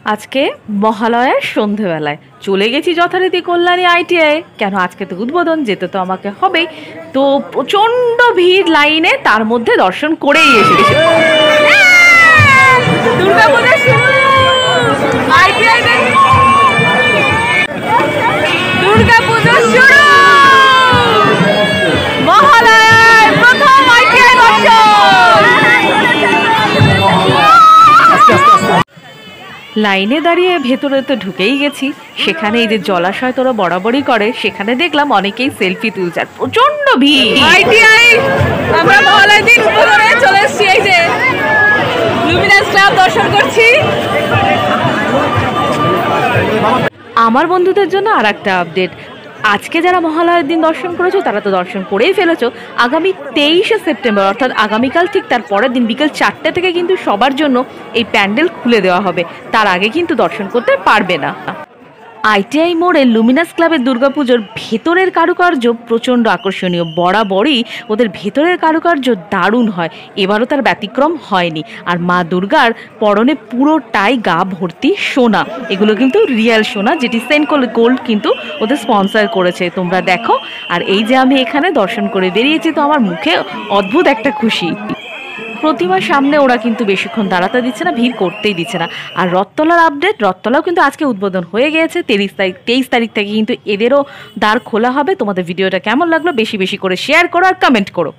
আজকে মহালয়ার সন্ধেবেলায় চলে গেছি যথারীতি কল্যাণী আইটিআই। কেন, আজকে তো উদ্বোধন, যেতে তো আমাকে হবেই। তো প্রচণ্ড ভিড় লাইনে, তার মধ্যে দর্শন করেই এসেছি। দুর্গাপূজা শুরু, আইটিআই দুর্গাপূজা শুরু, মহালয়ার প্রথম আইটিআই দর্শন। লাইনে দাঁড়িয়ে ভেতরে তো ঢুকেই গেছি। সেখানে এই যে জলাশয় তোরা বরাবরই করে, সেখানে দেখলাম অনেকেই সেলফি তুলছে, প্রচন্ড ভিড়। আইটিআই আমরা মহালয়ার দিন উদ্বোধনে চলে এসেছি, এই যে লুমিনাস ক্লাব দর্শন করছি। আমার বন্ধুদের জন্য আর একটা আপডেট, আজকে যারা মহালয়ার দিন দর্শন করেছো তারা তো দর্শন করেই ফেলেছো। আগামী 23শে সেপ্টেম্বর অর্থাৎ আগামীকাল ঠিক তার পরের দিন বিকেল 4টে থেকে কিন্তু সবার জন্য এই প্যান্ডেল খুলে দেওয়া হবে, তার আগে কিন্তু দর্শন করতে পারবে না। আইটিআই মোড়ে লুমিনাস ক্লাবের দুর্গাপুজোর ভেতরের কারুকার্য প্রচণ্ড আকর্ষণীয়, বরাবরই ওদের ভেতরের কারুকার্য দারুণ হয়, এবারও তার ব্যতিক্রম হয়নি। আর মা দুর্গার পরনে পুরোটাই গা ভর্তি সোনা, এগুলো কিন্তু রিয়েল সোনা, যেটি সেনকোল গোল্ড কিন্তু ওদের স্পন্সর করেছে, তোমরা দেখো। আর এই যে আমি এখানে দর্শন করে বেরিয়েছি, তো আমার মুখে অদ্ভুত একটা খুশি। প্রতিমার সামনে ওরা কিন্তু বেশিক্ষণ দাঁড়াতে দিচ্ছে না, ভিড় করতেই দিচ্ছে না। আর রথতলার আপডেট, রথতলাও কিন্তু আজকে উদ্বোধন হয়ে গিয়েছে। 23 তারিখ থেকে কিন্তু এদেরও দ্বার খোলা হবে। তোমাদের ভিডিওটা কেমন লাগলো বেশি বেশি করে শেয়ার করো আর কমেন্ট করো।